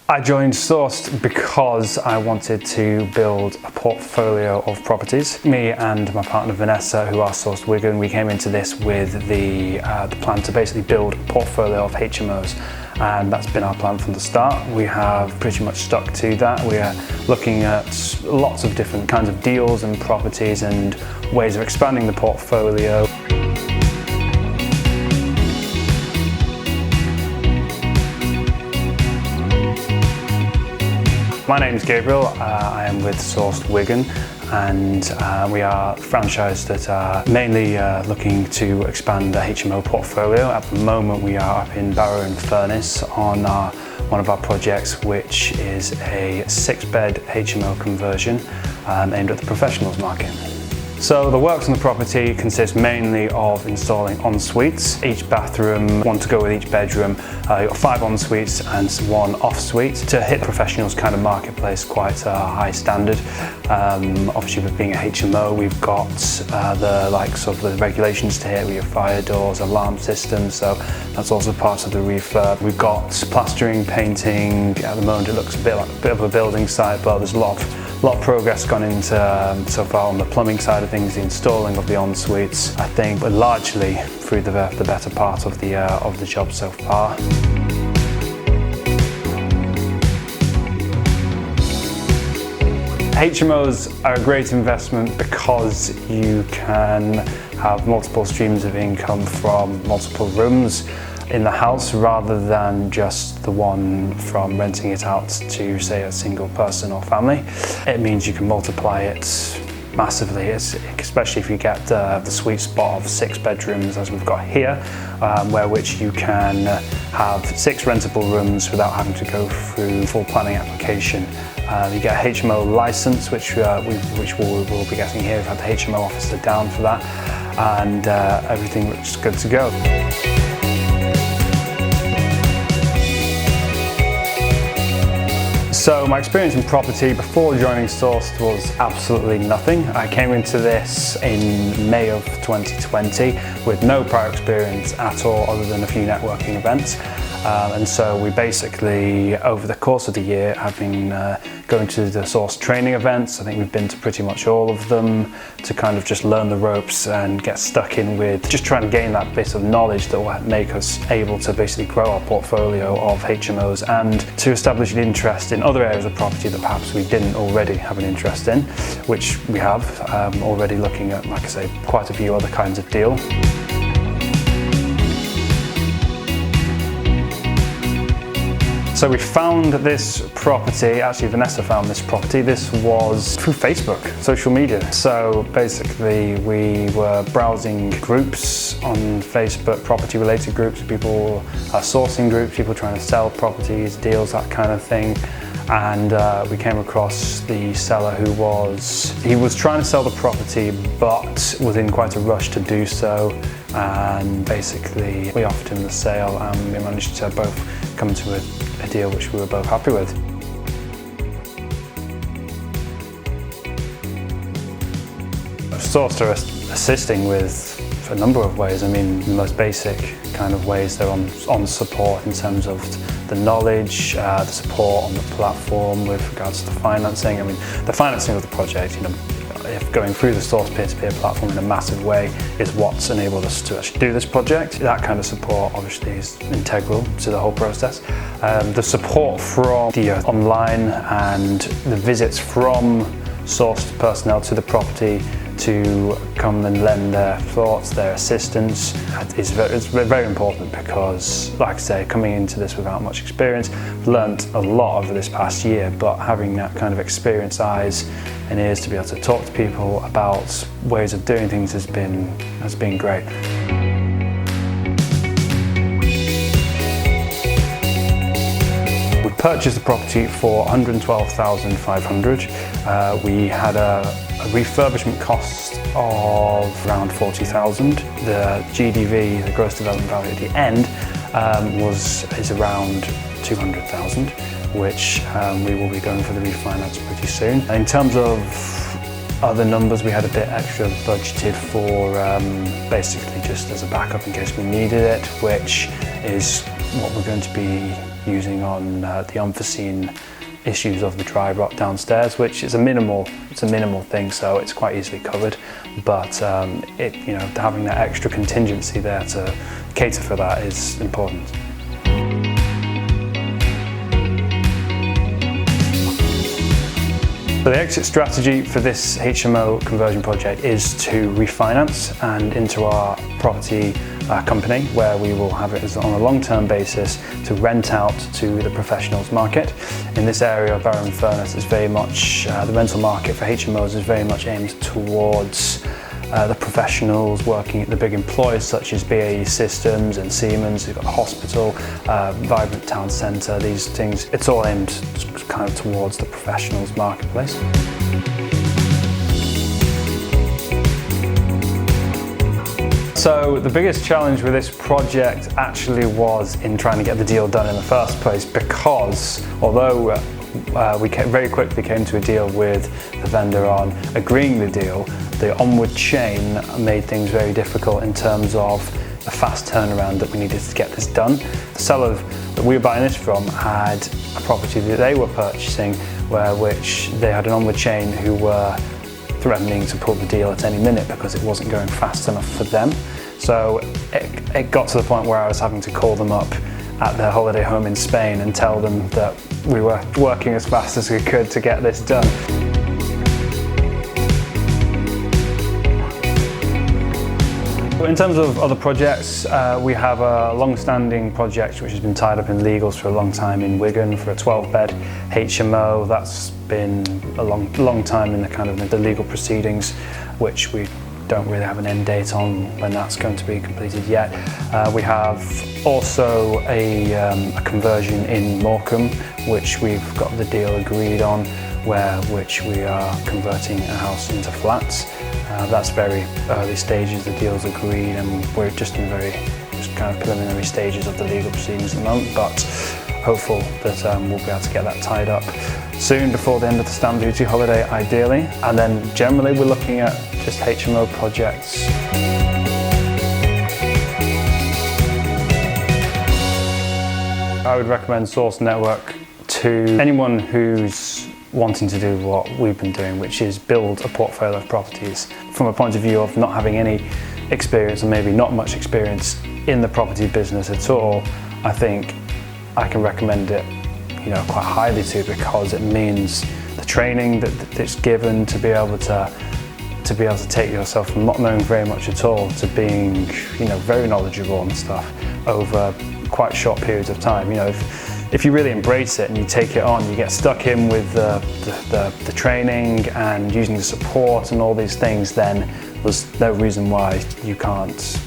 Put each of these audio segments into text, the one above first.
I joined Sourced because I wanted to build a portfolio of properties. Me and my partner Vanessa, who are Sourced Wigan, we came into this with the plan to basically build a portfolio of HMOs, and that's been our plan from the start. We have pretty much stuck to that. We are looking at lots of different kinds of deals and properties and ways of expanding the portfolio. My name is Gabriel, I am with Sourced Wigan, and we are franchised that are mainly looking to expand the HMO portfolio. At the moment we are up in Barrow in Furness on one of our projects, which is a 6-bed HMO conversion aimed at the professionals market. So the works on the property consist mainly of installing en-suites, each bathroom, one to go with each bedroom. You've got 5 en-suites and 1 off-suite to hit professionals kind of marketplace, quite a high standard. Obviously with being a HMO, we've got the likes of the regulations to hit. We have fire doors, alarm systems, so that's also part of the refurb. We've got plastering, painting. At the moment it looks a bit of a building site, but there's a lot of progress gone into so far on the plumbing side of things, the installing of the en-suites. I think we're largely through the better part of the job so far. HMOs are a great investment because you can have multiple streams of income from multiple rooms in the house rather than just the one from renting it out to, say, a single person or family. It means you can multiply it massively, especially if you get the sweet spot of 6 bedrooms as we've got here, which you can have 6 rentable rooms without having to go through full planning application. You get a HMO license, which we'll be getting here. We've had the HMO officer down for that, and everything looks good to go. So my experience in property before joining Sourced was absolutely nothing. I came into this in May of 2020 with no prior experience at all other than a few networking events. And so we basically, over the course of the year, have been going to the Sourced training events. I think we've been to pretty much all of them to kind of just learn the ropes and get stuck in with just trying to gain that bit of knowledge that will make us able to basically grow our portfolio of HMOs and to establish an interest in other areas of property that perhaps we didn't already have an interest in, which we have, already looking at, like I say, quite a few other kinds of deal. So we found this property, actually Vanessa found this property. This was through Facebook, social media. So basically we were browsing groups on Facebook, property related groups, people sourcing groups, people trying to sell properties, deals, that kind of thing. And we came across the seller who was trying to sell the property but was in quite a rush to do so, and basically we offered him the sale and we managed to both come to a deal which we were both happy with. Sourced are assisting with a number of ways. I mean, the most basic kind of ways, they're on support in terms of the knowledge, the support on the platform with regards to the financing. I mean, the financing of the project, if going through the Sourced peer-to-peer platform in a massive way is what's enabled us to actually do this project. That kind of support obviously is integral to the whole process. The support from the online and the visits from Sourced personnel to the property to come and lend their thoughts, their assistance, it's very important because, like I say, coming into this without much experience, I've learnt a lot over this past year, but having that kind of experienced eyes and ears to be able to talk to people about ways of doing things has been great. We purchased the property for $112,500. We had a refurbishment cost of around $40,000. The GDV, the gross development value at the end, is around $200,000, which we will be going for the refinance pretty soon. In terms of other numbers, we had a bit extra budgeted for basically just as a backup in case we needed it, which is what we're going to be using on the unforeseen issues of the dry rot downstairs, which is a minimal thing, so it's quite easily covered. But having that extra contingency there to cater for that is important. So the exit strategy for this HMO conversion project is to refinance and into our property company, where we will have it on a long-term basis to rent out to the professionals market. In this area, Barrow-in-Furness is very much, the rental market for HMOs is very much aimed towards the professionals working at the big employers such as BAE Systems and Siemens. You've got the hospital, Vibrant Town Centre, these things. It's all aimed kind of towards the professionals marketplace. So the biggest challenge with this project actually was in trying to get the deal done in the first place, because although we very quickly came to a deal with the vendor on agreeing the deal, the onward chain made things very difficult in terms of the fast turnaround that we needed to get this done. The seller that we were buying this from had a property that they were purchasing, which they had an onward chain who were threatening to pull the deal at any minute because it wasn't going fast enough for them. So it got to the point where I was having to call them up at their holiday home in Spain and tell them that we were working as fast as we could to get this done. In terms of other projects, we have a long-standing project which has been tied up in legals for a long time in Wigan for a 12-bed HMO. That's been a long time in the kind of the legal proceedings, which we don't really have an end date on when that's going to be completed yet. We have also a conversion in Morecambe, which we've got the deal agreed on, which we are converting a house into flats. That's very early stages, the deal's agreed, and we're just in kind of preliminary stages of the legal proceedings at the moment, but hopeful that we'll be able to get that tied up soon before the end of the stamp duty holiday, ideally. And then generally we're looking at just HMO projects. I would recommend Source Network to anyone who's wanting to do what we've been doing, which is build a portfolio of properties. From a point of view of not having any experience, or maybe not much experience in the property business at all, I think I can recommend it, quite highly to, because it means the training that's given to be able to take yourself from not knowing very much at all to being, very knowledgeable and stuff over quite short periods of time. If you really embrace it and you take it on, you get stuck in with the training and using the support and all these things, then there's no reason why you can't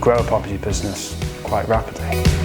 grow a property business quite rapidly.